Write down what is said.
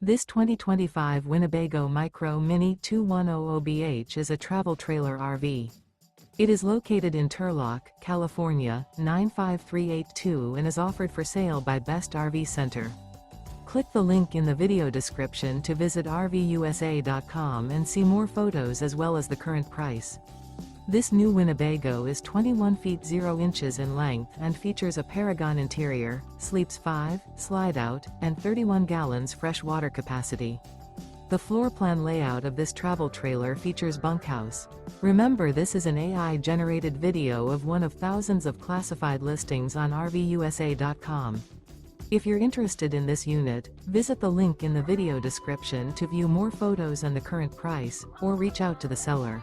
This 2025 Winnebago Micro Minnie 2100BH is a travel trailer RV. It is located in Turlock, California, 95382 and is offered for sale by Best RV Center. Click the link in the video description to visit RVUSA.com and see more photos as well as the current price. This new Winnebago is 21 feet 0 inches in length and features a Paragon interior, sleeps 5, slide-out, and 31 gallons fresh water capacity. The floor plan layout of this travel trailer features bunkhouse. Remember, this is an AI-generated video of one of thousands of classified listings on RVUSA.com. If you're interested in this unit, visit the link in the video description to view more photos and the current price, or reach out to the seller.